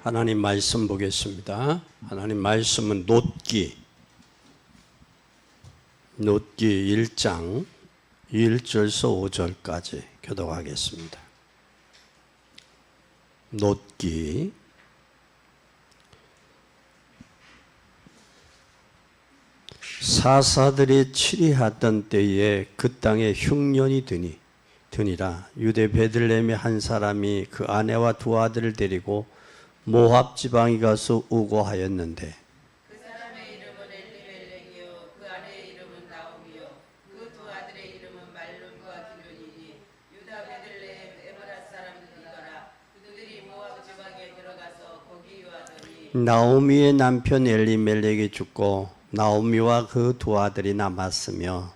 하나님 말씀 보겠습니다. 하나님 말씀은 놋기 1장 1절에서 5절까지 교독하겠습니다. 놋기 사사들이 치리하던 때에 그 땅에 흉년이 드니라. 유대 베들레헴의 한 사람이 그 아내와 두 아들을 데리고 모압 지방에 가서 우고하였는데 그 사람의 이름은 엘리멜렉이요 그 아내의 이름은 나오미요 그 두 아들의 이름은 말론과 기론이니 유다 베들레헴 에브라 사람들이더라. 그들이 모압 지방에 들어가서 거기 유하더니 나오미의 남편 엘리멜렉이 죽고 나오미와 그 두 아들이 남았으며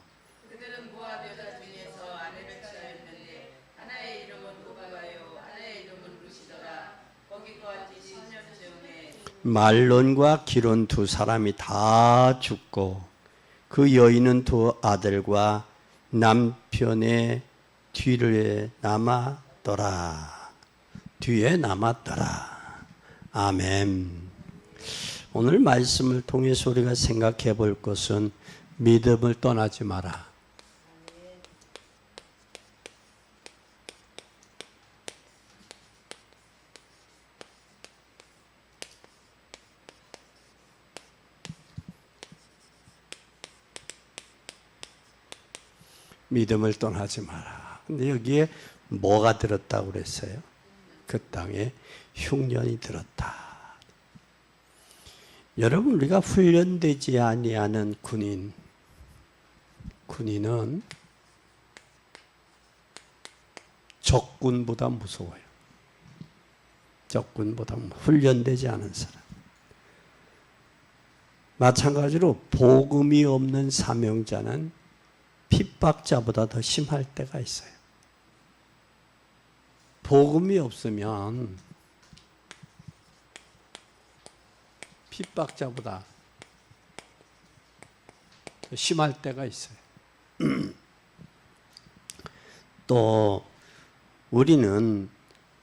그들은 모압 여자 중에서 아내를 취하였는데 하나의 이름은 호바가요 하나의 이름은 루시더라. 거기 거한 지 10년쯤에 말론과 기론 두 사람이 다 죽고 그 여인은 두 아들과 남편의 뒤에 남았더라. 아멘. 오늘 말씀을 통해서 우리가 생각해 볼 것은 믿음을 떠나지 마라. 믿음을 떠나지 마라. 근데 여기에 뭐가 들었다고 그랬어요? 그 땅에 흉년이 들었다. 여러분, 우리가 훈련되지 아니하는 군인은 적군보다 무서워요. 적군보다 훈련되지 않은 사람. 마찬가지로 복음이 없는 사명자는 핍박자보다 더 심할 때가 있어요. 복음이 없으면 핍박자보다 더 심할 때가 있어요. 또 우리는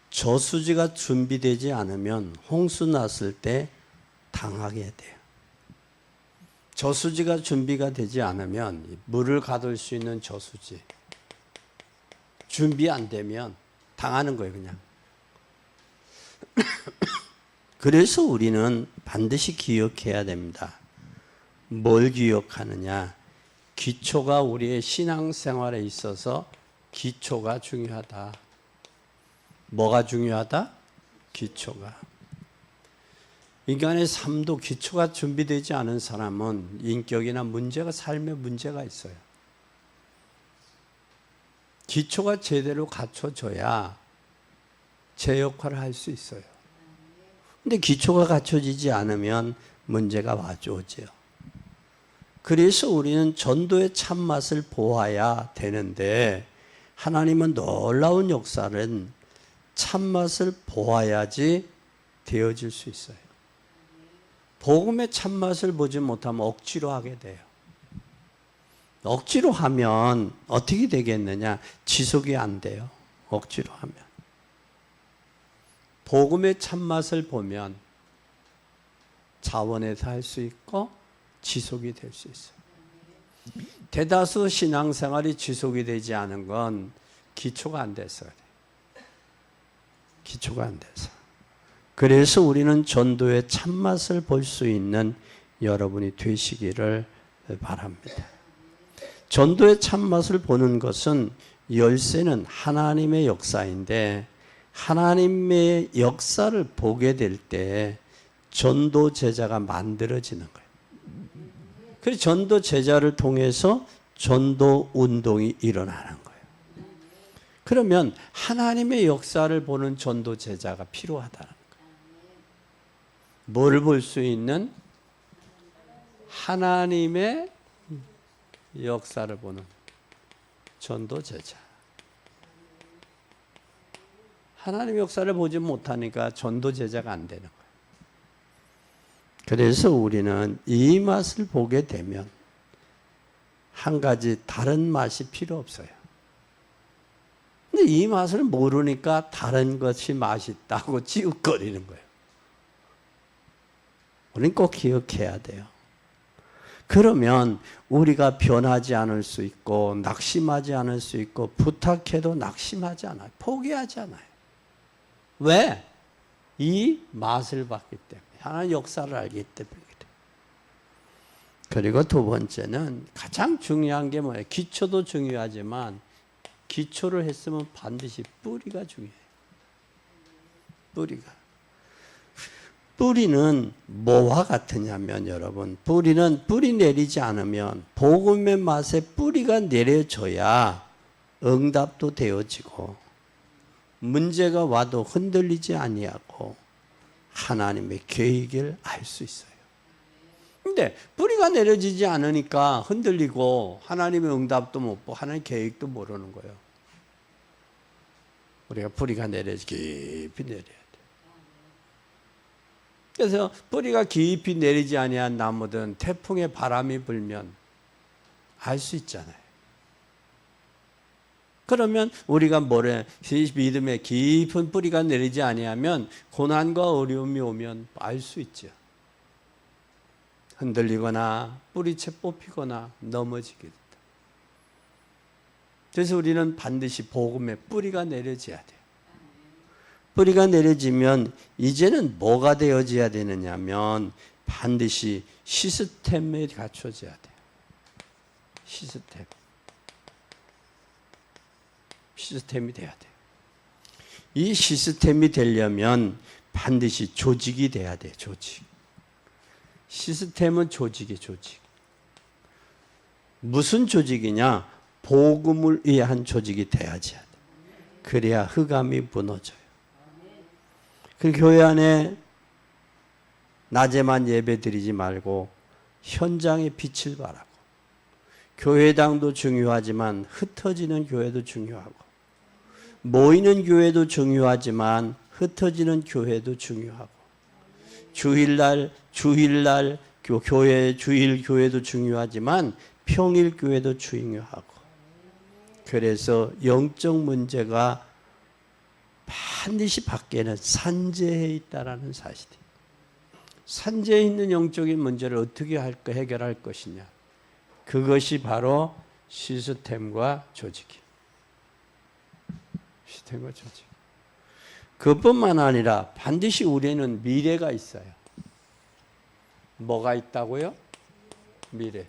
저수지가 준비되지 않으면 홍수 났을 때 당하게 돼요. 저수지가 준비가 되지 않으면 물을 가둘 수 있는 저수지 준비 안 되면 당하는 거예요, 그냥. 그래서 우리는 반드시 기억해야 됩니다. 뭘 기억하느냐? 기초가 우리의 신앙생활에 있어서 기초가 중요하다. 뭐가 중요하다? 기초가. 인간의 삶도 기초가 준비되지 않은 사람은 인격이나 문제가 삶에 문제가 있어요. 기초가 제대로 갖춰져야 제 역할을 할 수 있어요. 근데 기초가 갖춰지지 않으면 문제가 와주어져요. 그래서 우리는 전도의 참맛을 보아야 되는데 하나님은 놀라운 역사는 참맛을 보아야지 되어질 수 있어요. 복음의 참맛을 보지 못하면 억지로 하게 돼요. 억지로 하면 어떻게 되겠느냐? 지속이 안 돼요. 억지로 하면. 복음의 참맛을 보면 자원에서 할 수 있고 지속이 될 수 있어요. 대다수 신앙생활이 지속이 되지 않은 건 기초가 안 돼서 그래요. 기초가 안 돼서. 그래서 우리는 전도의 참맛을 볼 수 있는 여러분이 되시기를 바랍니다. 전도의 참맛을 보는 것은 열쇠는 하나님의 역사인데 하나님의 역사를 보게 될 때 전도 제자가 만들어지는 거예요. 그래서 전도 제자를 통해서 전도 운동이 일어나는 거예요. 그러면 하나님의 역사를 보는 전도 제자가 필요하다는 거예요. 뭘 볼 수 있는? 하나님의 역사를 보는 전도 제자. 하나님의 역사를 보지 못하니까 전도 제자가 안 되는 거예요. 그래서 우리는 이 맛을 보게 되면 한 가지 다른 맛이 필요 없어요. 근데 이 맛을 모르니까 다른 것이 맛있다고 찌웃거리는 거예요. 우리는 꼭 기억해야 돼요. 그러면 우리가 변하지 않을 수 있고 낙심하지 않을 수 있고 부탁해도 낙심하지 않아요. 포기하지 않아요. 왜? 이 맛을 봤기 때문에. 하나님 역사를 알기 때문에. 그리고 두 번째는 가장 중요한 게 뭐예요? 기초도 중요하지만 기초를 했으면 반드시 뿌리가 중요해요. 뿌리가. 뿌리는 뭐와 같으냐면 여러분, 뿌리는 뿌리 내리지 않으면 복음의 맛에 뿌리가 내려져야 응답도 되어지고 문제가 와도 흔들리지 아니하고 하나님의 계획을 알 수 있어요. 근데 뿌리가 내려지지 않으니까 흔들리고 하나님의 응답도 못 보고 하나님의 계획도 모르는 거예요. 우리가 뿌리가 깊이 내려야 돼. 그래서 뿌리가 깊이 내리지 아니한 나무든 태풍의 바람이 불면 알 수 있잖아요. 그러면 우리가 믿음에 깊은 뿌리가 내리지 아니하면 고난과 어려움이 오면 알 수 있죠. 흔들리거나 뿌리채 뽑히거나 넘어지게 된다. 그래서 우리는 반드시 복음의 뿌리가 내려져야 돼요. 뿌리가 내려지면 이제는 뭐가 되어져야 되느냐면 반드시 시스템에 갖춰져야 돼요. 시스템이 돼야 돼요. 이 시스템이 되려면 반드시 조직이 돼야 돼요. 조직. 시스템은 조직이 조직. 무슨 조직이냐? 복음을 위한 조직이 돼야지. 그래야 흑암이 무너져요. 그 교회 안에 낮에만 예배 드리지 말고 현장에 빛을 발하고 교회당도 중요하지만 흩어지는 교회도 중요하고 모이는 교회도 중요하지만 흩어지는 교회도 중요하고 주일날 교회 주일 교회도 중요하지만 평일 교회도 중요하고 그래서 영적 문제가 반드시 밖에는 산재해 있다라는 사실이. 산재해 있는 영적인 문제를 어떻게 해결할 것이냐. 그것이 바로 시스템과 조직이. 시스템과 조직. 그뿐만 아니라 반드시 우리는 미래가 있어요. 뭐가 있다고요? 미래.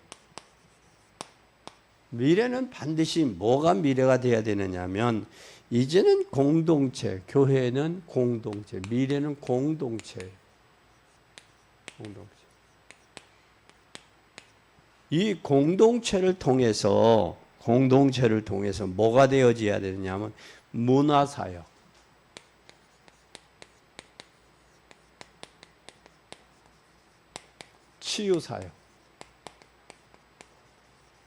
미래는 반드시 뭐가 미래가 돼야 되느냐면 이제는 공동체, 교회는 공동체, 미래는 공동체. 이 공동체를 통해서 뭐가 되어져야 되느냐면 문화사역, 치유사역.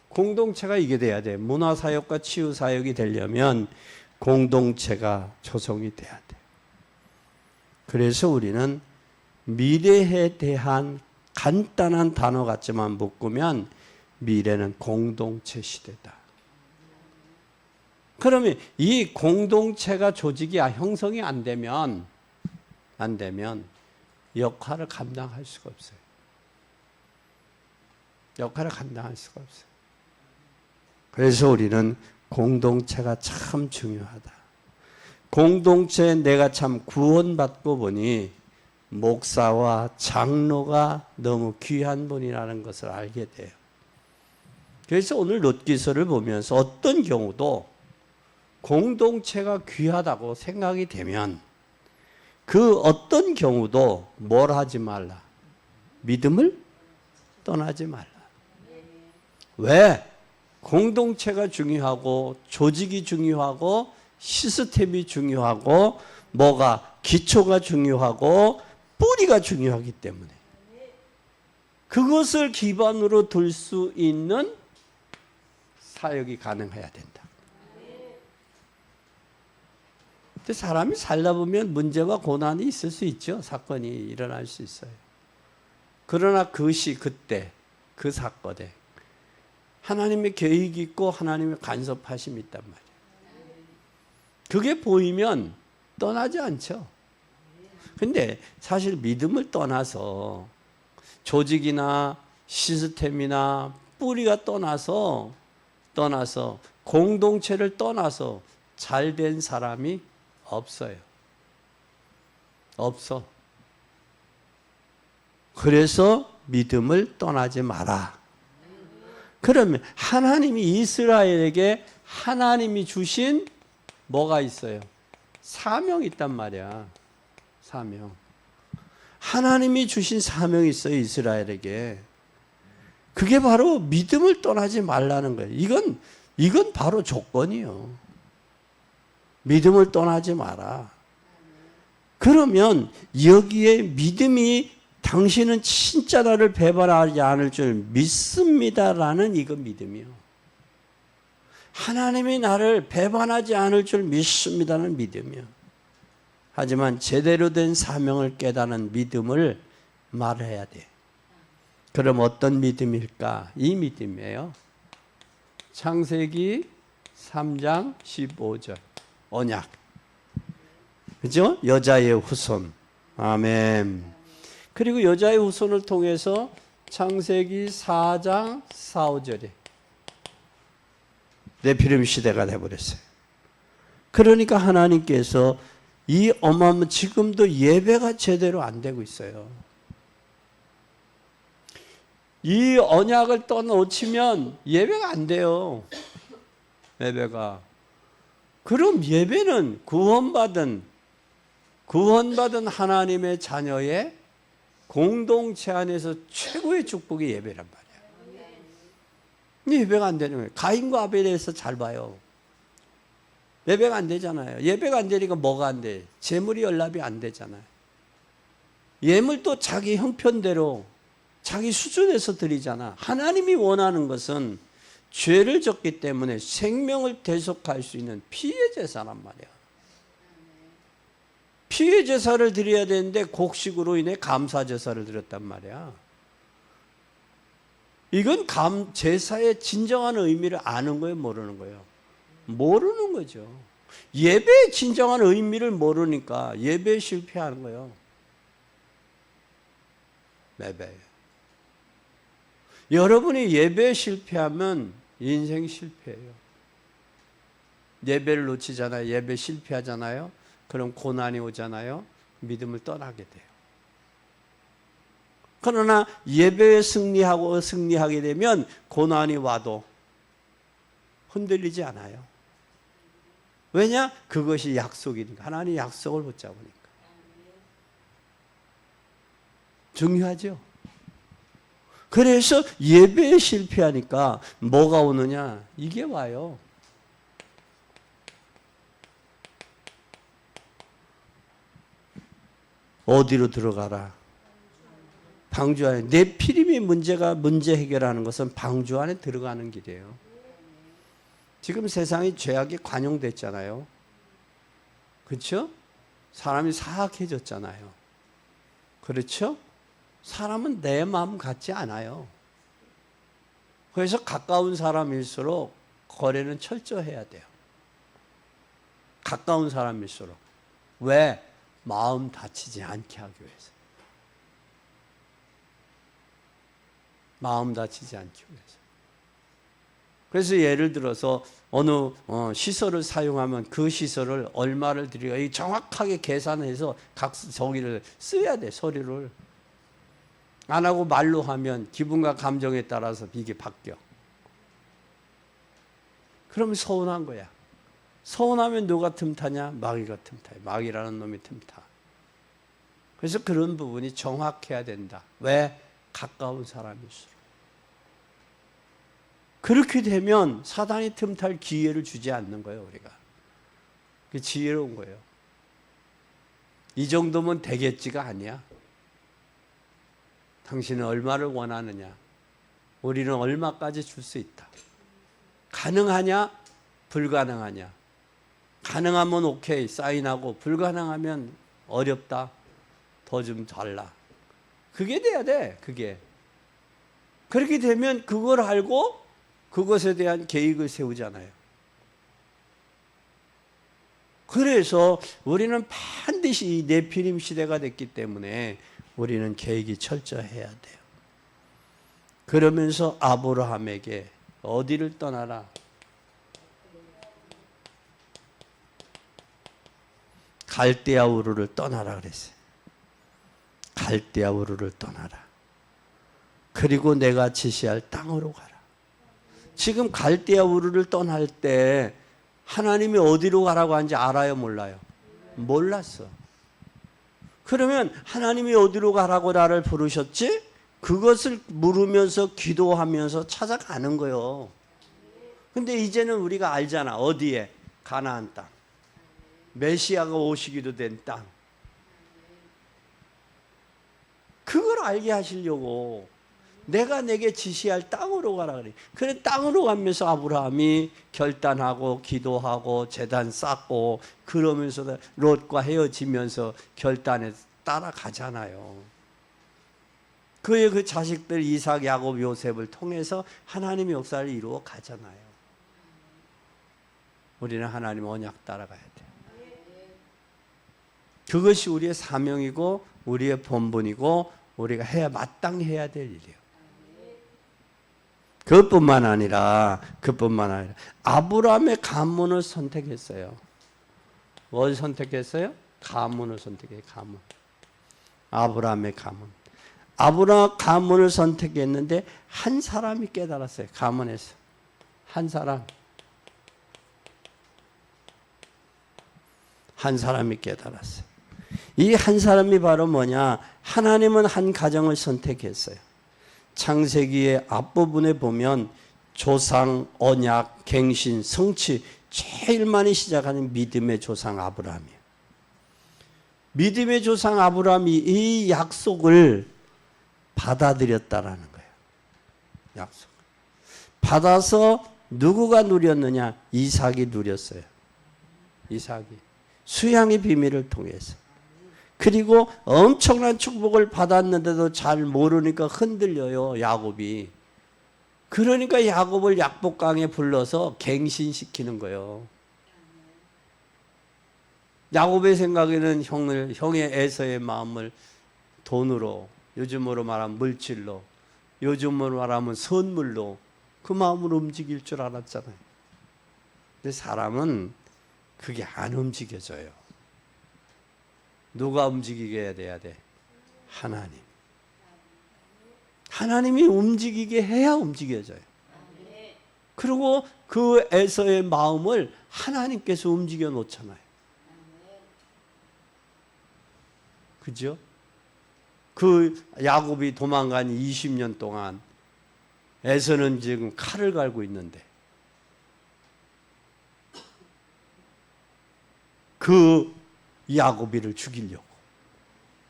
공동체가 이게 돼야 돼. 문화사역과 치유사역이 되려면 공동체가 조성이 돼야 돼. 그래서 우리는 미래에 대한 간단한 단어 같지만 묶으면 미래는 공동체 시대다. 그러면 이 공동체가 조직이 형성이 안 되면 역할을 감당할 수가 없어요. 역할을 감당할 수가 없어요. 그래서 우리는 공동체가 참 중요하다. 공동체에 내가 참 구원받고 보니 목사와 장로가 너무 귀한 분이라는 것을 알게 돼요. 그래서 오늘 롯기서를 보면서 어떤 경우도 공동체가 귀하다고 생각이 되면 그 어떤 경우도 뭘 하지 말라. 믿음을 떠나지 말라. 왜? 공동체가 중요하고 조직이 중요하고 시스템이 중요하고 뭐가 기초가 중요하고 뿌리가 중요하기 때문에 그것을 기반으로 둘 수 있는 사역이 가능해야 된다. 근데 사람이 살다 보면 문제와 고난이 있을 수 있죠. 사건이 일어날 수 있어요. 그러나 그때 그 사건에 하나님의 계획이 있고 하나님의 간섭하심이 있단 말이에요. 그게 보이면 떠나지 않죠. 근데 사실 믿음을 떠나서 조직이나 시스템이나 뿌리가 떠나서 공동체를 떠나서 잘된 사람이 없어요. 없어. 그래서 믿음을 떠나지 마라. 그러면 하나님이 이스라엘에게 하나님이 주신 뭐가 있어요? 사명이 있단 말이야. 사명. 하나님이 주신 사명이 있어요, 이스라엘에게. 그게 바로 믿음을 떠나지 말라는 거예요. 이건 바로 조건이요. 믿음을 떠나지 마라. 그러면 여기에 믿음이 당신은 진짜 나를 배반하지 않을 줄 믿습니다라는 이거 믿음이요. 하나님이 나를 배반하지 않을 줄 믿습니다는 믿음이요. 하지만 제대로 된 사명을 깨닫는 믿음을 말해야 돼. 그럼 어떤 믿음일까? 이 믿음이에요. 창세기 3장 15절 언약. 그죠? 여자의 후손. 아멘. 그리고 여자의 후손을 통해서 창세기 4장 4, 5절에 네피림 시대가 돼버렸어요. 그러니까 하나님께서 이 어마어마한 지금도 예배가 제대로 안 되고 있어요. 이 언약을 떠놓치면 예배가 안 돼요. 예배가. 그럼 예배는 구원받은 하나님의 자녀의 공동체 안에서 최고의 축복이 예배란 말이야. 예배가 안 되는 거예요. 가인과 아벨에서 잘 봐요. 예배가 안 되잖아요. 예배가 안 되니까 뭐가 안 돼? 재물이 연락이 안 되잖아요. 예물도 자기 형편대로 자기 수준에서 드리잖아. 하나님이 원하는 것은 죄를 졌기 때문에 생명을 대속할 수 있는 피의 제사란 말이야. 피의 제사를 드려야 되는데 곡식으로 인해 감사 제사를 드렸단 말이야. 이건 제사의 진정한 의미를 아는 거예요, 모르는 거예요? 모르는 거죠. 예배의 진정한 의미를 모르니까 예배에 실패하는 거예요. 예배. 여러분이 예배에 실패하면 인생 실패예요. 예배를 놓치잖아요. 예배 실패하잖아요. 그럼 고난이 오잖아요. 믿음을 떠나게 돼요. 그러나 예배에 승리하게 되면 고난이 와도 흔들리지 않아요. 왜냐? 그것이 약속이니까. 하나님의 약속을 붙잡으니까. 중요하죠. 그래서 예배에 실패하니까 뭐가 오느냐? 이게 와요. 어디로 들어가라? 방주 안에. 네피림이 문제 해결하는 것은 방주 안에 들어가는 길이에요. 지금 세상이 죄악에 관용됐잖아요. 그렇죠? 사람이 사악해졌잖아요. 그렇죠? 사람은 내 마음 같지 않아요. 그래서 가까운 사람일수록 거래는 철저해야 돼요. 가까운 사람일수록. 왜? 마음 다치지 않게 하기 위해서. 마음 다치지 않기 위해서. 그래서 예를 들어서 어느 시설을 사용하면 그 시설을 얼마를 들여야 정확하게 계산해서 각 저기를 써야 돼. 서류를. 안 하고 말로 하면 기분과 감정에 따라서 이게 바뀌어. 그러면 서운한 거야. 서운하면 누가 틈타냐? 마귀가 틈타요. 마귀라는 놈이 틈타. 그래서 그런 부분이 정확해야 된다. 왜? 가까운 사람일수록. 그렇게 되면 사단이 틈탈 기회를 주지 않는 거예요, 우리가. 그게 지혜로운 거예요. 이 정도면 되겠지가 아니야. 당신은 얼마를 원하느냐? 우리는 얼마까지 줄 수 있다. 가능하냐? 불가능하냐? 가능하면 오케이, 사인하고, 불가능하면 어렵다. 더 좀 달라. 그게 돼야 돼, 그게. 그렇게 되면 그걸 알고 그것에 대한 계획을 세우잖아요. 그래서 우리는 반드시 이 네피림 시대가 됐기 때문에 우리는 계획이 철저해야 돼요. 그러면서 아브라함에게 어디를 떠나라? 갈대아 우르를 떠나라 그랬어요. 갈대아 우르를 떠나라. 그리고 내가 지시할 땅으로 가라. 지금 갈대아 우르를 떠날 때 하나님이 어디로 가라고 하는지 알아요, 몰라요? 몰랐어. 그러면 하나님이 어디로 가라고 나를 부르셨지? 그것을 물으면서 기도하면서 찾아가는 거예요. 근데 이제는 우리가 알잖아. 어디에? 가나안 땅. 메시아가 오시기로 된 땅. 그걸 알게 하시려고 내가 내게 지시할 땅으로 가라 그래. 그래 땅으로 가면서 아브라함이 결단하고 기도하고 제단 쌓고 그러면서 롯과 헤어지면서 결단에 따라가잖아요. 그의 그 자식들 이삭, 야곱, 요셉을 통해서 하나님의 역사를 이루어 가잖아요. 우리는 하나님 언약 따라가야 돼요. 그것이 우리의 사명이고 우리의 본분이고 우리가 마땅히 해야 될 일이에요. 그것뿐만 아니라 아브라함의 가문을 선택했어요. 뭘 선택했어요? 가문을 선택해요. 가문. 아브라함의 가문. 아브라함 가문을 선택했는데 한 사람이 깨달았어요. 가문에서 한 사람이 깨달았어요. 이 한 사람이 바로 뭐냐? 하나님은 한 가정을 선택했어요. 창세기의 앞부분에 보면 조상, 언약, 갱신, 성취 제일 많이 시작하는 믿음의 조상 아브라함이에요. 믿음의 조상 아브라함이 이 약속을 받아들였다라는 거예요. 약속. 받아서 누구가 누렸느냐? 이삭이 누렸어요. 이삭이. 수양의 비밀을 통해서. 그리고 엄청난 축복을 받았는데도 잘 모르니까 흔들려요, 야곱이. 그러니까 야곱을 약복강에 불러서 갱신시키는 거예요. 야곱의 생각에는 형의 에서의 마음을 돈으로, 요즘으로 말하면 물질로, 요즘으로 말하면 선물로 그 마음을 움직일 줄 알았잖아요. 근데 사람은 그게 안 움직여져요. 누가 움직이게 해야 돼? 하나님. 하나님이 움직이게 해야 움직여져요. 그리고 그 에서의 마음을 하나님께서 움직여 놓잖아요. 그죠? 그 야곱이 도망간 20년 동안 에서는 지금 칼을 갈고 있는데 그 야곱이를 죽이려고.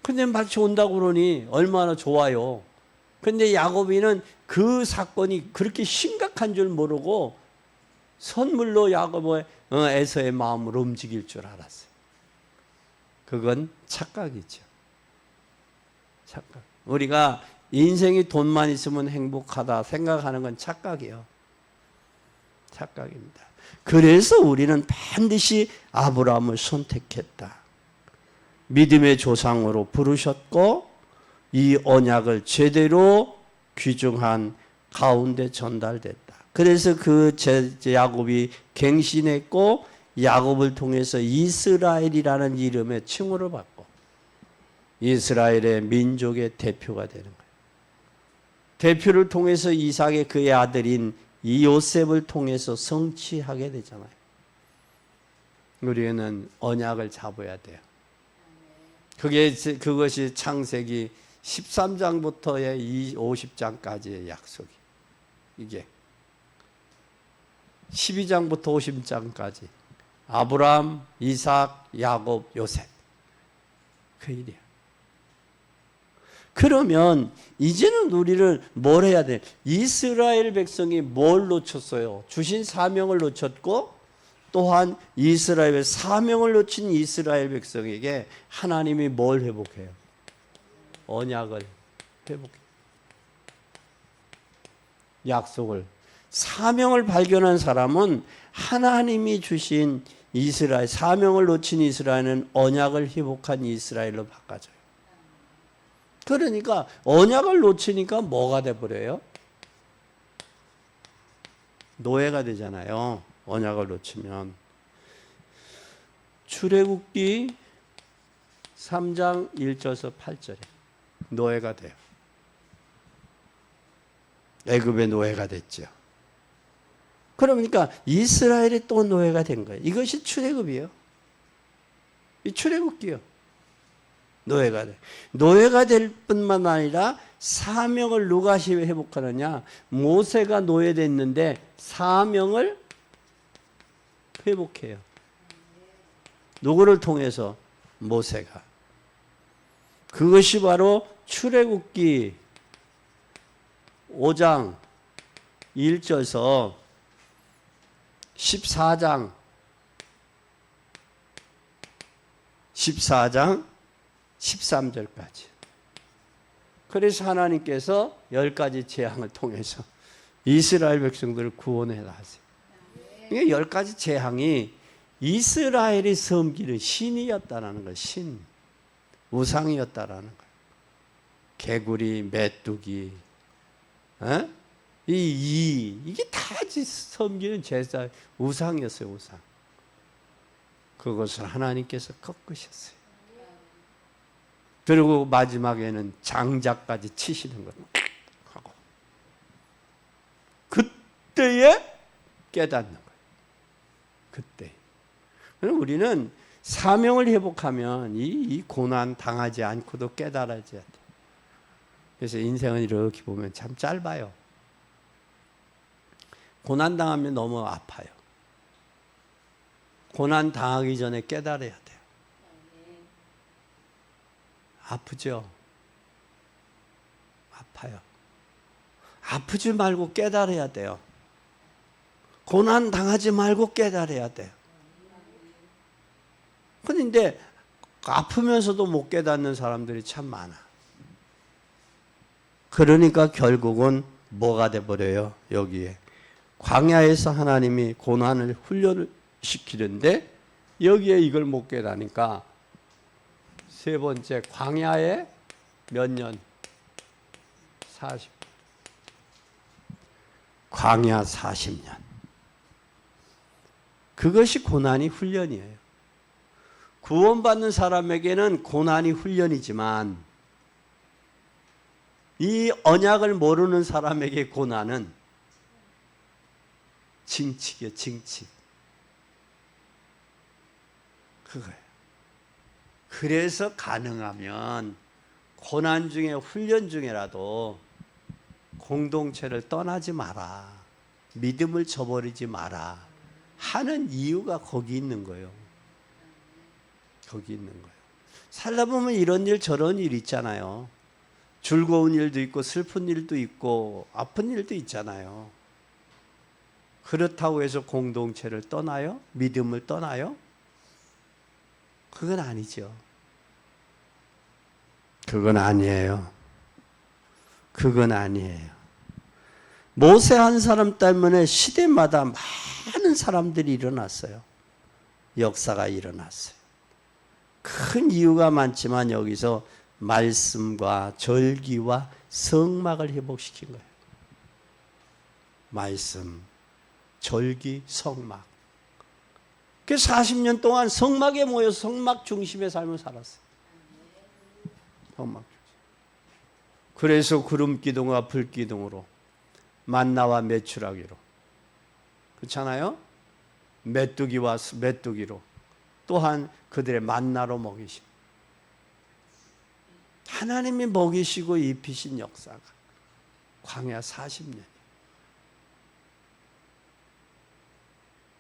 근데 마치 온다고 그러니 얼마나 좋아요. 근데 야곱이는 그 사건이 그렇게 심각한 줄 모르고 선물로 야곱의 에서의 마음을 움직일 줄 알았어요. 그건 착각이죠. 착각. 우리가 인생이 돈만 있으면 행복하다 생각하는 건 착각이에요. 착각입니다. 그래서 우리는 반드시 아브라함을 선택했다. 믿음의 조상으로 부르셨고 이 언약을 제대로 귀중한 가운데 전달됐다. 그래서 그 야곱이 갱신했고 야곱을 통해서 이스라엘이라는 이름의 칭호를 받고 이스라엘의 민족의 대표가 되는 거예요. 대표를 통해서 이삭의 그의 아들인 이 요셉을 통해서 성취하게 되잖아요. 우리는 언약을 잡아야 돼요. 그것이 창세기 13장부터의 50장까지의 약속이. 이게 12장부터 50장까지 아브라함, 이삭, 야곱, 요셉. 그 일이야. 그러면 이제는 우리를 뭘 해야 돼? 이스라엘 백성이 뭘 놓쳤어요? 주신 사명을 놓쳤고 또한 이스라엘의 사명을 놓친 이스라엘 백성에게 하나님이 뭘 회복해요? 언약을 회복해요. 약속을. 사명을 발견한 사람은 하나님이 주신 이스라엘, 사명을 놓친 이스라엘은 언약을 회복한 이스라엘로 바꿔져요. 그러니까 언약을 놓치니까 뭐가 돼버려요? 노예가 되잖아요. 언약을 놓치면. 출애굽기 3장 1절에서 8절에 노예가 돼요. 애굽의 노예가 됐죠. 그러니까 이스라엘이 또 노예가 된 거예요. 이것이 출애굽이에요. 이 출애굽기요. 노예가 돼. 노예가 될 뿐만 아니라 사명을 누가 회복하느냐? 모세가 노예됐는데 사명을 회복해요. 누구를 통해서? 모세가. 그것이 바로 출애굽기 5장 1절에서 14장 13절까지. 그래서 하나님께서 10가지 재앙을 통해서 이스라엘 백성들을 구원해 놨어요. 이게 10가지 재앙이 이스라엘이 섬기는 신이었다라는 거예요. 신. 우상이었다라는 거예요. 개구리, 메뚜기, 이게 다 섬기는 제사, 우상이었어요. 우상. 그것을 하나님께서 꺾으셨어요. 그리고 마지막에는 장자까지 치시는 걸 하고 그때에 깨닫는 거예요. 그때. 그럼 우리는 사명을 회복하면 이 고난 당하지 않고도 깨달아야 돼. 그래서 인생은 이렇게 보면 참 짧아요. 고난 당하면 너무 아파요. 고난 당하기 전에 깨달아야 돼요. 아프죠? 아파요. 아프지 말고 깨달아야 돼요. 고난 당하지 말고 깨달아야 돼요. 그런데 아프면서도 못 깨닫는 사람들이 참 많아. 그러니까 결국은 뭐가 돼버려요? 여기에 광야에서 하나님이 고난을 훈련을 시키는데 여기에 이걸 못 깨닫으니까 세 번째 광야에 몇 년? 40. 광야 40년. 그것이 고난이 훈련이에요. 구원받는 사람에게는 고난이 훈련이지만 이 언약을 모르는 사람에게 고난은 징칙이에요. 징칙. 그거예요. 그래서 가능하면 고난 중에 훈련 중에라도 공동체를 떠나지 마라. 믿음을 저버리지 마라. 하는 이유가 거기 있는 거예요. 거기 있는 거예요. 살다 보면 이런 일 저런 일 있잖아요. 즐거운 일도 있고 슬픈 일도 있고 아픈 일도 있잖아요. 그렇다고 해서 공동체를 떠나요? 믿음을 떠나요? 그건 아니죠. 그건 아니에요. 그건 아니에요. 모세 한 사람 때문에 시대마다 많은 사람들이 일어났어요. 역사가 일어났어요. 큰 이유가 많지만 여기서 말씀과 절기와 성막을 회복시킨 거예요. 말씀, 절기, 성막. 그래서 40년 동안 성막에 모여서 성막 중심의 삶을 살았어요. 성막 중심. 그래서 구름 기둥과 불 기둥으로 만나와 메추라기로 그렇잖아요. 메뚜기와 메뚜기로 또한 그들의 만나로 먹이시고 하나님이 먹이시고 입히신 역사가 광야 40년.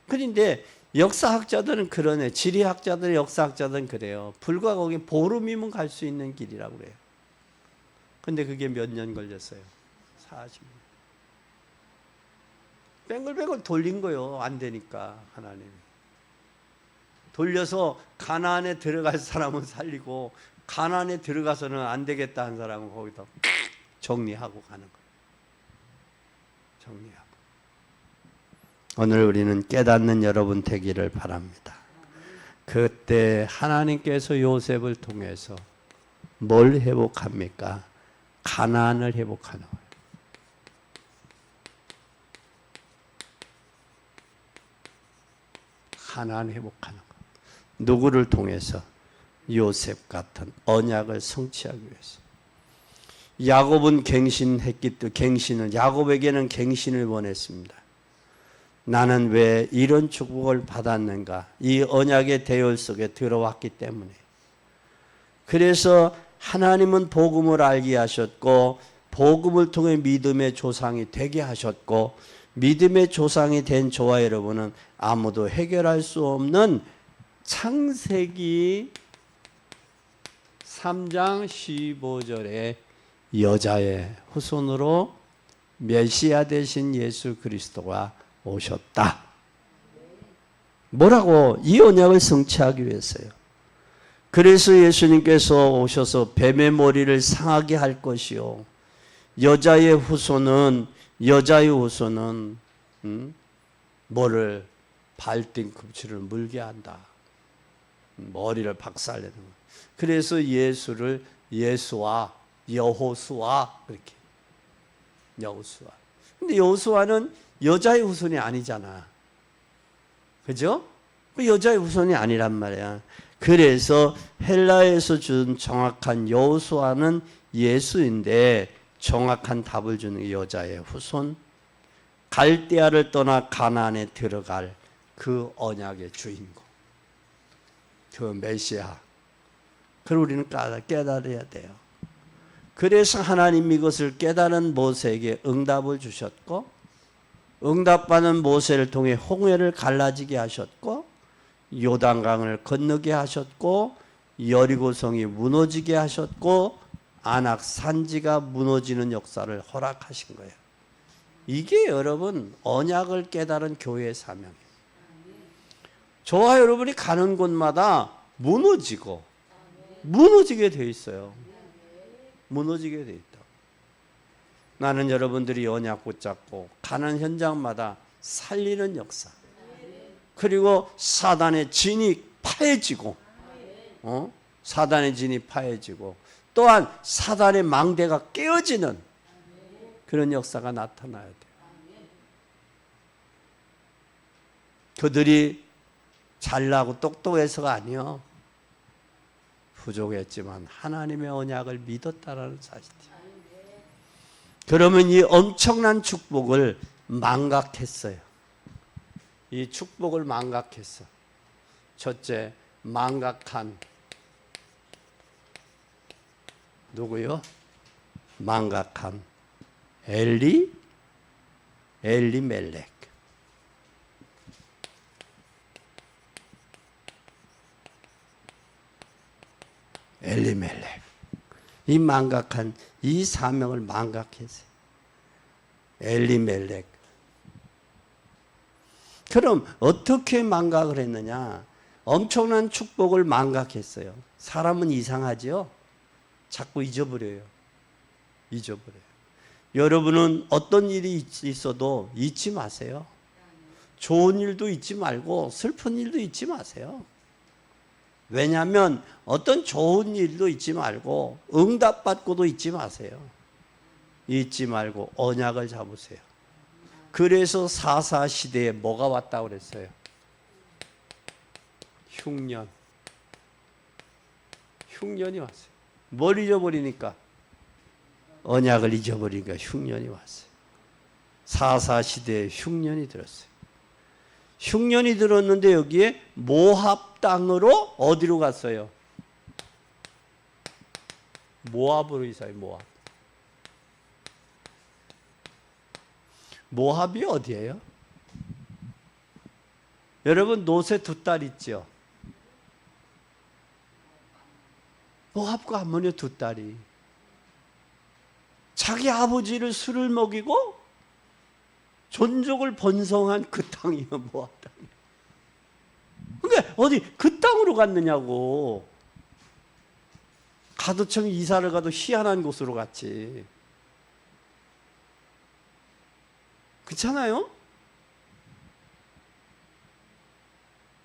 그런데 역사학자들은 그러네. 지리학자들, 역사학자들은 그래요. 불과 거기 보름이면 갈 수 있는 길이라고 그래요. 근데 그게 몇 년 걸렸어요? 40년. 뱅글뱅글 돌린 거예요. 안 되니까 하나님이. 돌려서 가나안에 들어갈 사람은 살리고 가나안에 들어가서는 안 되겠다 한 사람은 거기다 정리하고 가는 거예요. 정리하고. 오늘 우리는 깨닫는 여러분 되기를 바랍니다. 그때 하나님께서 요셉을 통해서 뭘 회복합니까? 가나안을 회복하는 거예요. 가나안 회복하는 것. 누구를 통해서? 요셉 같은 언약을 성취하기 위해서. 야곱은 야곱에게는 갱신을 원했습니다. 나는 왜 이런 축복을 받았는가? 이 언약의 대열 속에 들어왔기 때문에. 그래서 하나님은 복음을 알게 하셨고 복음을 통해 믿음의 조상이 되게 하셨고 믿음의 조상이 된 저와 여러분은 아무도 해결할 수 없는 창세기 3장 15절에 여자의 후손으로 메시아 되신 예수 그리스도가 오셨다. 뭐라고? 이 언약을 성취하기 위해서요. 그래서 예수님께서 오셔서 뱀의 머리를 상하게 할 것이요. 여자의 후손은 뭐를 발등꿈치를 물게 한다. 머리를 박살내는 거예요. 그래서 예수를 예수와 여호수아 그렇게. 여호수아. 근데 여호수아는 여자의 후손이 아니잖아. 그죠? 여자의 후손이 아니란 말이야. 그래서 헬라에서 준 정확한 여호수아는 예수인데 정확한 답을 주는 게 여자의 후손. 갈대아를 떠나 가나안에 들어갈 그 언약의 주인공. 그 메시아. 그걸 우리는 깨달아야 돼요. 그래서 하나님이 이것을 깨달은 모세에게 응답을 주셨고 응답받은 모세를 통해 홍해를 갈라지게 하셨고 요단강을 건너게 하셨고 여리고성이 무너지게 하셨고 안악 산지가 무너지는 역사를 허락하신 거예요. 이게 여러분 언약을 깨달은 교회의 사명이에요. 저와 여러분이 가는 곳마다 무너지게 돼 있어요. 무너지게 돼 있다. 나는 여러분들이 언약 붙잡고 가는 현장마다 살리는 역사. 그리고 사단의 진이 파해지고, 사단의 진이 파해지고, 또한 사단의 망대가 깨어지는 그런 역사가 나타나야 돼요. 그들이 잘나고 똑똑해서가 아니요. 부족했지만 하나님의 언약을 믿었다라는 사실이에요. 그러면 이 엄청난 축복을 망각했어요. 이 축복을 망각했어. 첫째, 망각한 누구요? 망각한 엘리멜렉. 엘리멜렉. 이 망각한 이 사명을 망각했어요. 엘리멜렉. 그럼 어떻게 망각을 했느냐? 엄청난 축복을 망각했어요. 사람은 이상하죠? 자꾸 잊어버려요. 여러분은 어떤 일이 있어도 잊지 마세요. 좋은 일도 잊지 말고 슬픈 일도 잊지 마세요. 왜냐하면 어떤 좋은 일도 잊지 말고 응답받고도 잊지 마세요. 잊지 말고 언약을 잡으세요. 그래서 사사 시대에 뭐가 왔다고 그랬어요? 흉년이 왔어요. 뭘 잊어버리니까? 언약을 잊어버리니까 흉년이 왔어요. 사사 시대에 흉년이 들었어요. 흉년이 들었는데 여기에 모압 땅으로 어디로 갔어요? 모압으로 이사해요. 모압이 어디예요? 여러분 노새 두 딸 있죠? 모압과 암몬의 두 딸이 자기 아버지를 술을 먹이고 존족을 번성한 그 땅이요, 모압 땅이요. 그러니까 어디 그 땅으로 갔느냐고. 가도청이 이사를 가도 희한한 곳으로 갔지. 그렇잖아요?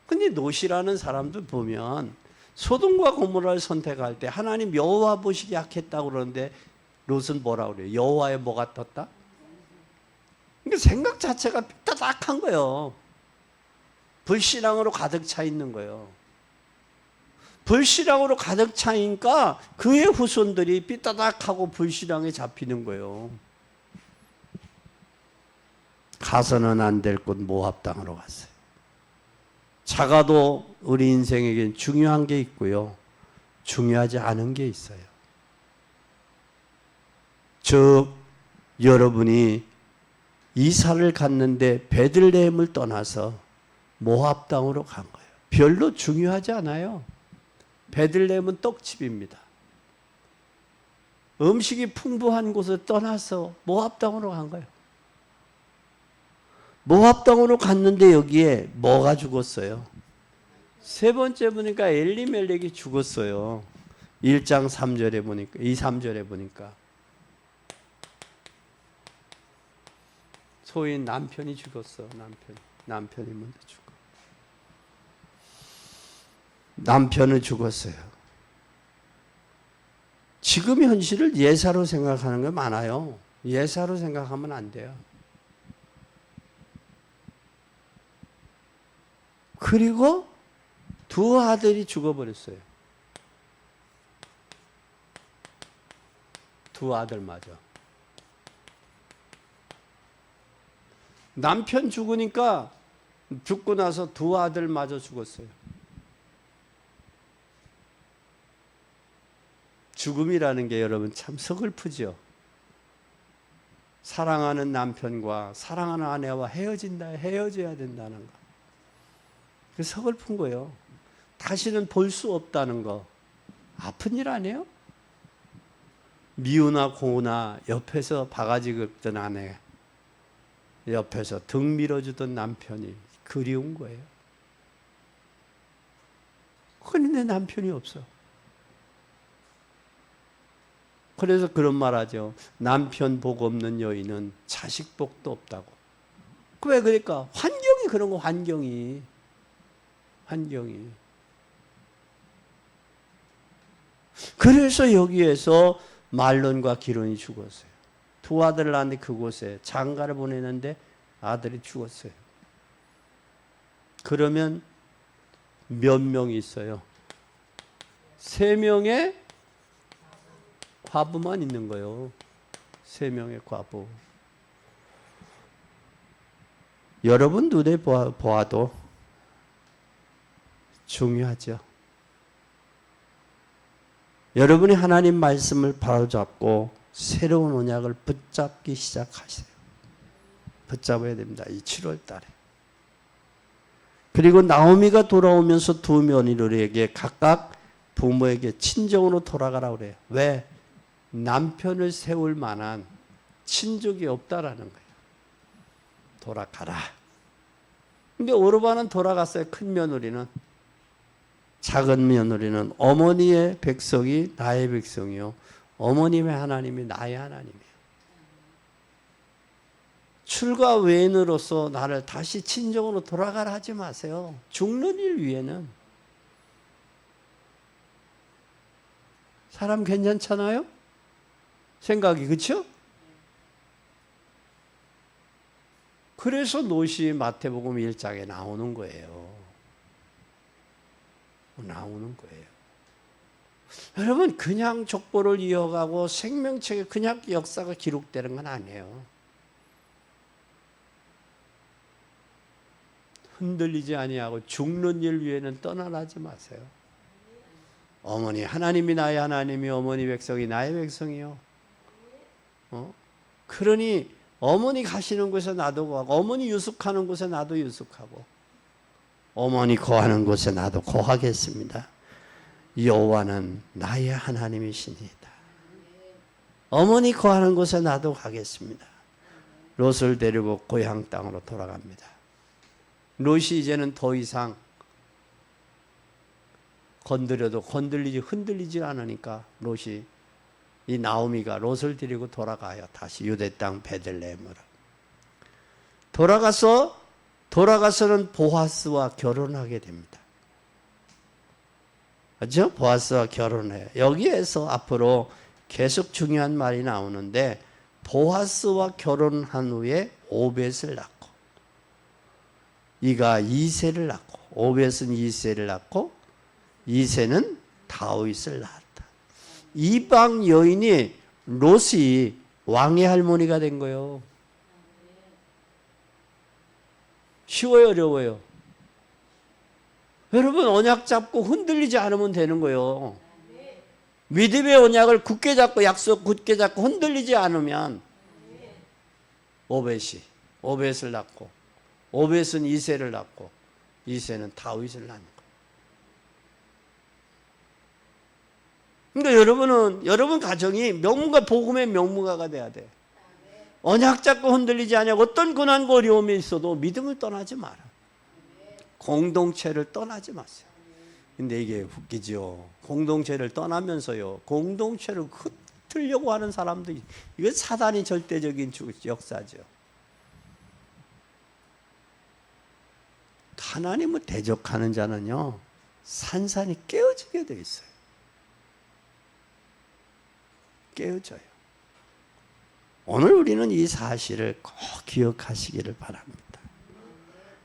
근데 롯이라는 사람들 보면 소돔과 고모라를 선택할 때 하나님 여호와 보시기 약했다고 그러는데 롯은 뭐라고 그래요? 여호와의 뭐가 떴다? 그러니까 생각 자체가 삐딱한 거예요. 불신앙으로 가득 차 있는 거예요. 불신앙으로 가득 차니까 그의 후손들이 삐따닥하고 불신앙에 잡히는 거예요. 가서는 안 될 곳 모압 땅으로 갔어요. 작아도 우리 인생에겐 중요한 게 있고요. 중요하지 않은 게 있어요. 즉 여러분이 이사를 갔는데 베들레헴을 떠나서 모압 땅으로 간 거예요. 별로 중요하지 않아요. 베들레헴은 떡집입니다. 음식이 풍부한 곳을 떠나서 모압 땅으로 간 거예요. 모압 땅으로 갔는데 여기에 뭐가 죽었어요? 세 번째 보니까 엘리멜렉이 죽었어요. 1장 3절에 보니까 2, 3절에 보니까 소위 남편이 죽었어. 남편이 먼저 죽어. 남편은 죽었어요. 지금 현실을 예사로 생각하는 게 많아요. 예사로 생각하면 안 돼요. 그리고 두 아들이 죽어버렸어요. 두 아들마저. 남편 죽으니까 죽고 나서 두 아들마저 죽었어요. 죽음이라는 게 여러분 참 서글프죠. 사랑하는 남편과 사랑하는 아내와 헤어져야 된다는 거. 그 서글픈 거예요. 다시는 볼 수 없다는 거. 아픈 일 아니에요? 미우나 고우나 옆에서 바가지 긁던 아내, 옆에서 등 밀어주던 남편이 그리운 거예요. 그런데 남편이 없어. 그래서 그런 말 하죠. 남편 복 없는 여인은 자식 복도 없다고. 왜 그러니까? 환경이 그런 거, 환경이. 그래서 여기에서 말론과 기론이 죽었어요. 두 아들을 낳았는데 그곳에 장가를 보내는데 아들이 죽었어요. 그러면 몇 명이 있어요? 3명의 과부만 있는 거예요. 3명의 과부. 여러분 눈에 보아도 중요하죠. 여러분이 하나님 말씀을 바로잡고 새로운 언약을 붙잡기 시작하세요. 붙잡아야 됩니다. 이 7월 달에. 그리고 나오미가 돌아오면서 두 며느리에게 각각 부모에게 친정으로 돌아가라고 그래요. 왜? 남편을 세울 만한 친족이 없다라는 거예요. 돌아가라. 근데 오르바는 돌아갔어요. 큰 며느리는. 작은 며느리는 어머니의 백성이 나의 백성이요. 어머님의 하나님이 나의 하나님이에요. 출가 외인으로서 나를 다시 친정으로 돌아가라 하지 마세요. 죽는 일 위에는. 사람 괜찮잖아요? 생각이, 그렇죠? 그래서 롯이 마태복음 1장에 나오는 거예요. 여러분, 그냥 족보를 이어가고 생명책에 그냥 역사가 기록되는 건 아니에요. 흔들리지 아니하고 죽는 일 위에는 떠나지 마세요. 어머니 하나님이 나의 하나님이 어머니 백성이 나의 백성이요. 그러니 어머니 가시는 곳에 나도 가고 어머니 유숙하는 곳에 나도 유숙하고 어머니 거하는 곳에 나도 거하겠습니다. 여호와는 나의 하나님이시니이다. 어머니 거하는 곳에 나도 가겠습니다. 롯을 데리고 고향 땅으로 돌아갑니다. 롯이 이제는 더 이상 건드려도 흔들리지 않으니까 롯이, 이 나오미가 롯을 데리고 돌아가요. 다시 유대 땅 베들레헴으로. 돌아가서는 보아스와 결혼하게 됩니다. 그렇죠? 보아스와 결혼해요. 여기에서 앞으로 계속 중요한 말이 나오는데 보아스와 결혼한 후에 오벳을 낳고 이가 이세를 낳고 오벳은 이세를 낳고 이세는 다윗을 낳았다. 이방 여인이 롯이 왕의 할머니가 된 거예요. 쉬워요, 어려워요? 여러분, 언약 잡고 흔들리지 않으면 되는 거예요. 믿음의 언약을 굳게 잡고 약속 굳게 잡고 흔들리지 않으면 오벳을 낳고 오벳은 이세를 낳고 이세는 다윗을 낳는 거예요. 그러니까 여러분 가정이 명문가 복음의 명문가가 돼야 돼. 언약 잡고 흔들리지 않냐고 어떤 고난과 어려움이 있어도 믿음을 떠나지 마라. 공동체를 떠나지 마세요. 근데 이게 웃기죠. 공동체를 떠나면서요, 공동체를 흩으려고 하는 사람도, 이건 사단이 절대적인 역사죠. 하나님을 대적하는 자는요, 산산이 깨어지게 돼 있어요. 깨어져요. 오늘 우리는 이 사실을 꼭 기억하시기를 바랍니다.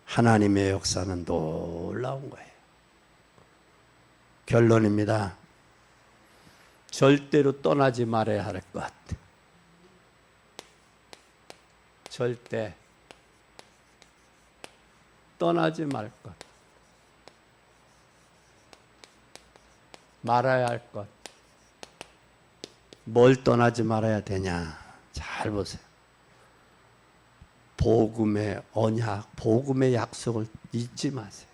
하나님의 역사는 놀라운 거예요. 결론입니다. 절대로 떠나지 말아야 할 것. 절대 떠나지 말 것. 말아야 할 것. 뭘 떠나지 말아야 되냐? 잘 보세요. 복음의 언약, 복음의 약속을 잊지 마세요.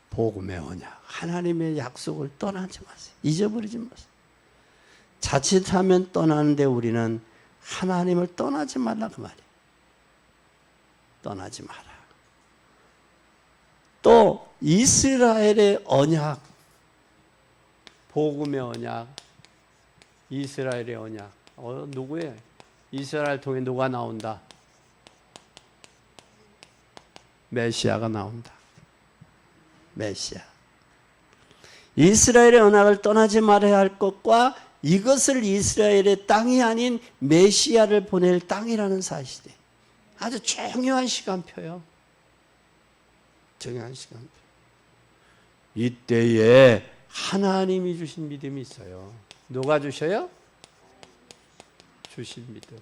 복음의 언약, 하나님의 약속을 떠나지 마세요. 잊어버리지 마세요. 자칫하면 떠나는데 우리는 하나님을 떠나지 말라 그 말이에요. 떠나지 마라. 또 이스라엘의 언약, 복음의 언약, 이스라엘의 언약. 누구예요? 이스라엘 통해 누가 나온다? 메시아가 나온다. 메시아. 이스라엘의 언약을 떠나지 말아야 할 것과 이것을 이스라엘의 땅이 아닌 메시아를 보낼 땅이라는 사실이 아주 중요한 시간표요. 중요한 시간표. 이때에 하나님이 주신 믿음이 있어요. 누가 주셔요? 주신 믿음.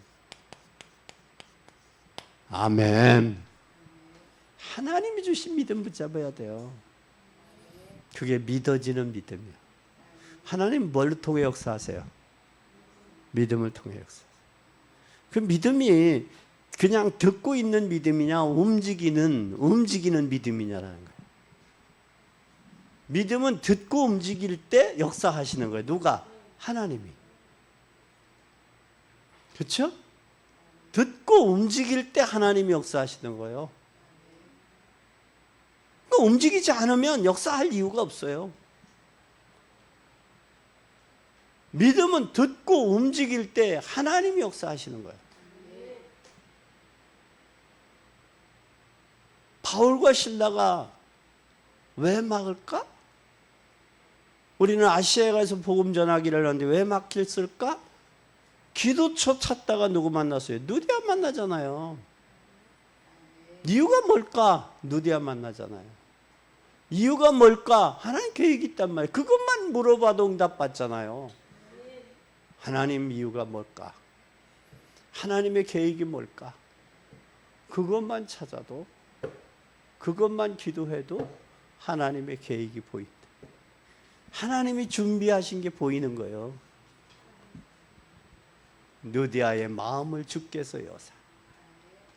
아멘. 하나님이 주신 믿음 붙잡아야 돼요. 그게 믿어지는 믿음이에요. 하나님 뭘 통해 역사하세요? 믿음을 통해 역사하세요. 그 믿음이 그냥 듣고 있는 믿음이냐 움직이는 믿음이냐라는 거예요. 믿음은 듣고 움직일 때 역사하시는 거예요. 누가? 하나님이. 그렇죠? 듣고 움직일 때 하나님이 역사하시는 거예요. 움직이지 않으면 역사할 이유가 없어요. 믿음은 듣고 움직일 때 하나님이 역사하시는 거예요. 바울과 실라가 왜 막을까? 우리는 아시아에 가서 복음 전하기를 하는데 왜 막혔을까? 기도처 찾다가 누구 만났어요? 누디아 만나잖아요. 이유가 뭘까? 누디아 만나잖아요. 이유가 뭘까? 하나님 계획이 있단 말이에요. 그것만 물어봐도 응답 받잖아요. 하나님 이유가 뭘까? 하나님의 계획이 뭘까? 그것만 찾아도, 그것만 기도해도 하나님의 계획이 보인다. 하나님이 준비하신 게 보이는 거예요. 누디아의 마음을 주께서 여사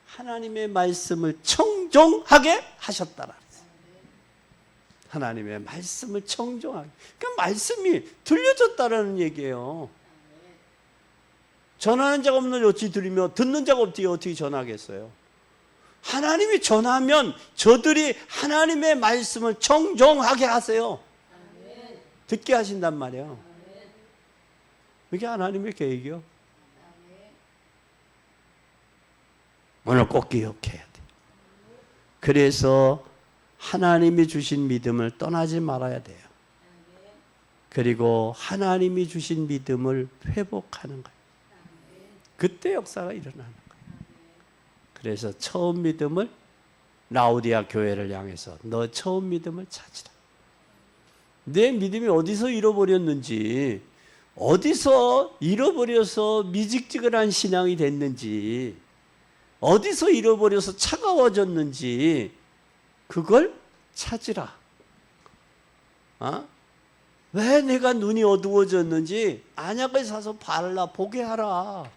하나님의 말씀을 청종하게 하셨다라. 하나님의 말씀을 청종하게. 그 말씀이 들려졌다라는 얘기예요. 전하는 자가 없는 어찌 들으며 듣는 자가 없지 어떻게 전하겠어요? 하나님이 전하면 저들이 하나님의 말씀을 청종하게 하세요. 듣게 하신단 말이에요. 그게 하나님의 계획이요. 오늘 꼭 기억해야 돼요. 그래서 하나님이 주신 믿음을 떠나지 말아야 돼요. 그리고 하나님이 주신 믿음을 회복하는 거예요. 그때 역사가 일어나는 거예요. 그래서 처음 믿음을 라오디아 교회를 향해서 너 처음 믿음을 찾으라. 내 믿음이 어디서 잃어버렸는지, 어디서 잃어버려서 미직지근한 신앙이 됐는지, 어디서 잃어버려서 차가워졌는지 그걸 찾으라. 왜 내가 눈이 어두워졌는지 안약을 사서 발라 보게 하라.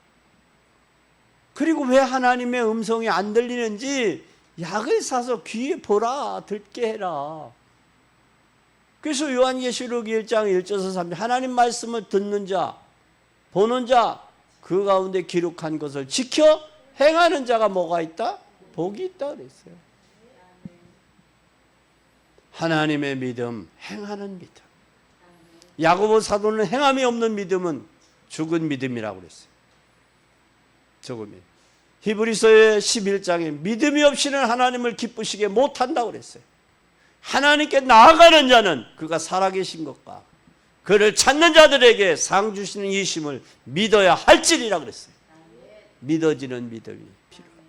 그리고 왜 하나님의 음성이 안 들리는지 약을 사서 귀에 보라, 듣게 해라. 그래서 요한계시록 1장 1절에서 3절 하나님 말씀을 듣는 자, 보는 자, 그 가운데 기록한 것을 지켜 행하는 자가 뭐가 있다? 복이 있다 그랬어요. 하나님의 믿음, 행하는 믿음. 야고보 사도는 행함이 없는 믿음은 죽은 믿음이라고 그랬어요. 죽음이. 히브리서의 11장에 믿음이 없이는 하나님을 기쁘시게 못한다고 그랬어요. 하나님께 나아가는 자는 그가 살아계신 것과 그를 찾는 자들에게 상 주시는 이심을 믿어야 할지니라 그랬어요. 믿어지는 믿음이 필요하다.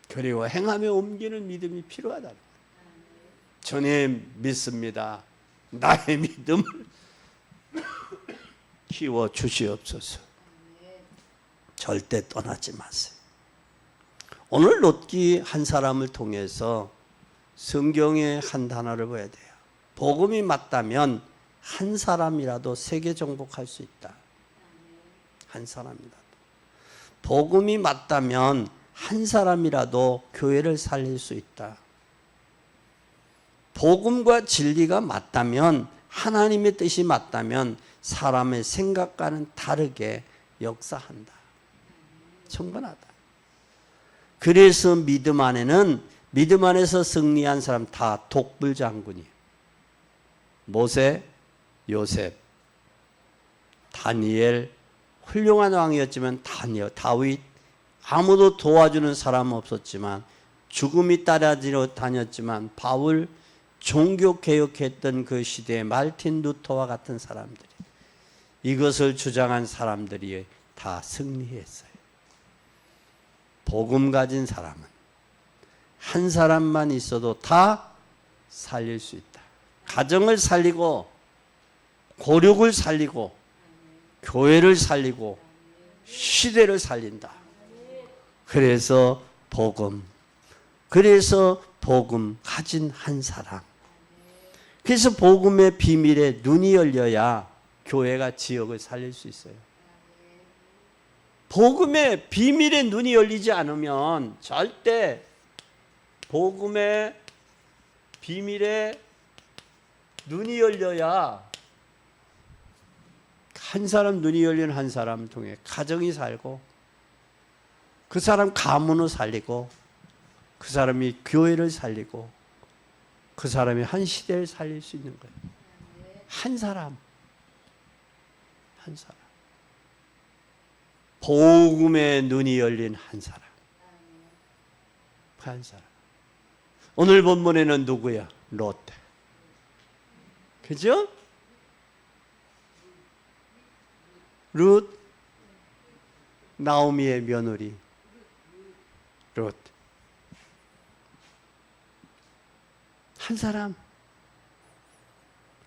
그리고 행함에 옮기는 믿음이 필요하다. 주님 믿습니다. 나의 믿음을 키워 주시옵소서. 절대 떠나지 마세요. 오늘 롯기 한 사람을 통해서 성경의 한 단어를 봐야 돼요. 복음이 맞다면 한 사람이라도 세계 정복할 수 있다. 한 사람이라도. 복음이 맞다면 한 사람이라도 교회를 살릴 수 있다. 복음과 진리가 맞다면, 하나님의 뜻이 맞다면 사람의 생각과는 다르게 역사한다. 충분하다. 그래서 믿음 안에는, 믿음 안에서 승리한 사람 다 독불장군이에요. 모세, 요셉, 다니엘, 훌륭한 왕이었지만 다윗, 아무도 도와주는 사람 없었지만, 죽음이 따라지러 다녔지만 바울, 종교개혁했던 그 시대의 말틴 루터와 같은 사람들이, 이것을 주장한 사람들이 다 승리했어요. 복음 가진 사람은 한 사람만 있어도 다 살릴 수 있다. 가정을 살리고, 고륙을 살리고, 교회를 살리고, 시대를 살린다. 그래서 복음 가진 한 사람. 그래서 복음의 비밀에 눈이 열려야 교회가 지역을 살릴 수 있어요. 복음의 비밀에 눈이 열리지 않으면 절대, 복음의 비밀에 눈이 열려야, 한 사람 눈이 열린 한 사람을 통해 가정이 살고, 그 사람 가문을 살리고, 그 사람이 교회를 살리고, 그 사람이 한 시대를 살릴 수 있는 거예요. 한 사람. 복음의 눈이 열린 한 사람. 한 사람. 오늘 본문에는 누구야? 롯. 그죠? 룻, 나오미의 며느리 롯. 한 사람.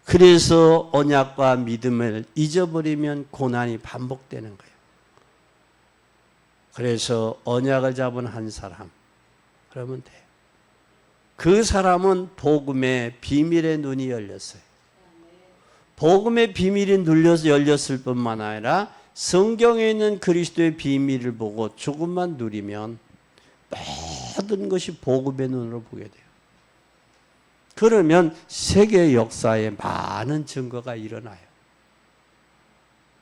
그래서 언약과 믿음을 잊어버리면 고난이 반복되는 거예요. 그래서 언약을 잡은 한 사람, 그러면 돼요. 그 사람은 복음의 비밀의 눈이 열렸어요. 복음의 비밀이 열렸을 뿐만 아니라 성경에 있는 그리스도의 비밀을 보고 조금만 누리면 모든 것이 복음의 눈으로 보게 돼요. 그러면 세계 역사에 많은 증거가 일어나요.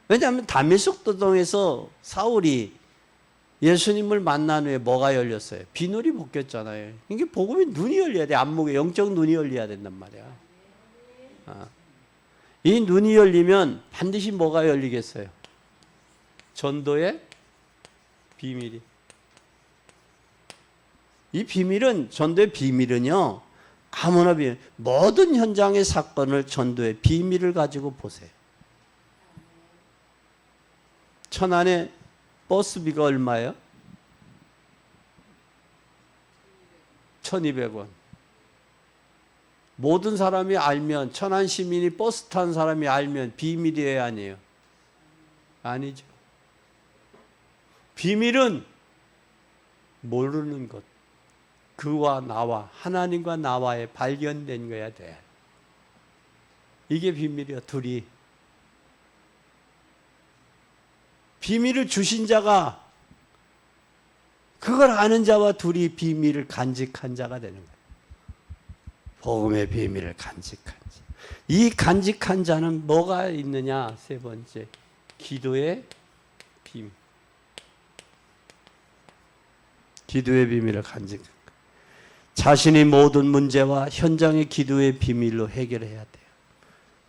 왜냐하면 다메섹 도동에서 사울이 예수님을 만난 후에 뭐가 열렸어요? 비늘이 벗겼잖아요. 이게 복음의 눈이 열려야 돼. 안목에 영적 눈이 열려야 된단 말이야. 이 눈이 열리면 반드시 뭐가 열리겠어요? 전도의 비밀이. 이 비밀은, 전도의 비밀은요, 아무나 모든 현장의 사건을 전도의 비밀을 가지고 보세요. 천안에 버스비가 얼마예요? 1,200원. 모든 사람이 알면, 천안 시민이 버스 탄 사람이 알면 비밀이에요, 아니에요? 아니죠. 비밀은 모르는 것. 그와 나와, 하나님과 나와의 발견된 거야 돼. 이게 비밀이야, 둘이. 비밀을 주신 자가 그걸 아는 자와 둘이 비밀을 간직한 자가 되는 거예요. 복음의 비밀을 간직한 자. 이 간직한 자는 뭐가 있느냐? 세 번째, 기도의 비밀. 기도의 비밀을 간직한 것. 자신이 모든 문제와 현장의 기도의 비밀로 해결해야 돼요.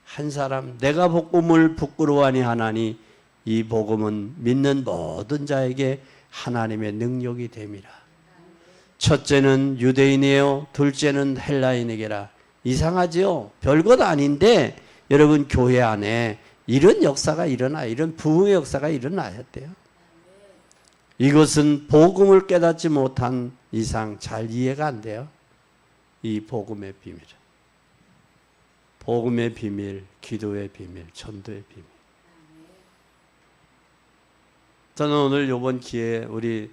한 사람, 내가 복음을 부끄러워하니 하나니 이 복음은 믿는 모든 자에게 하나님의 능력이 됨이라. 첫째는 유대인이에요. 둘째는 헬라인에게라. 이상하죠? 별것 아닌데 여러분 교회 안에 이런 역사가 일어나, 이런 부흥의 역사가 일어나야 돼요. 이것은 복음을 깨닫지 못한 이상 잘 이해가 안 돼요. 이 복음의 비밀. 복음의 비밀, 기도의 비밀, 전도의 비밀. 저는 오늘 이번 기회에 우리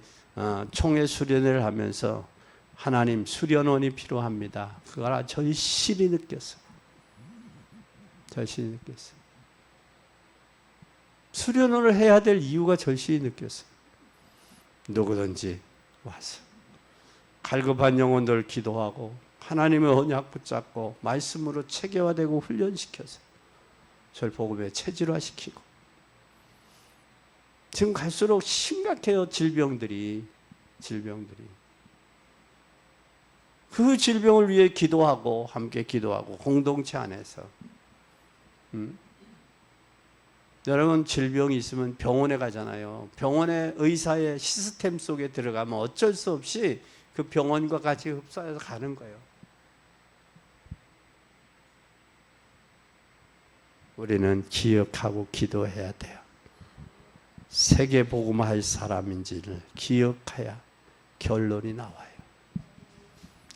총회 수련회를 하면서 하나님 수련원이 필요합니다. 그걸 절실히 느꼈어요. 절실히 느꼈어요. 수련원을 해야 될 이유가 절실히 느꼈어요. 누구든지 와서 갈급한 영혼들 기도하고 하나님의 언약 붙잡고 말씀으로 체계화되고 훈련시켜서 절 복음에 체질화시키고 지금 갈수록 심각해요. 질병들이 그 질병을 위해 기도하고 함께 기도하고 공동체 안에서 여러분 질병이 있으면 병원에 가잖아요. 병원의 의사의 시스템 속에 들어가면 어쩔 수 없이 그 병원과 같이 흡사해서 가는 거예요. 우리는 기억하고 기도해야 돼요. 세계 복음할 사람인지를 기억해야 결론이 나와요.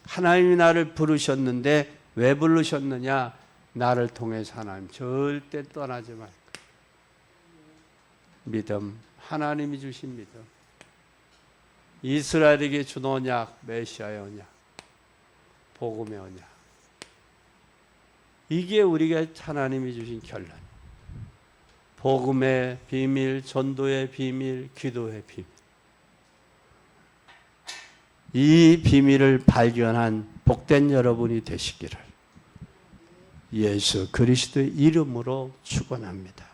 하나님이 나를 부르셨는데 왜 부르셨느냐? 나를 통해서 하나님 절대 떠나지 말고. 믿음, 하나님이 주신 믿음. 이스라엘에게 준 언약, 메시아의 언약, 복음의 언약. 이게 우리가 하나님이 주신 결론. 복음의 비밀, 전도의 비밀, 기도의 비밀. 이 비밀을 발견한 복된 여러분이 되시기를 예수 그리스도의 이름으로 축원합니다.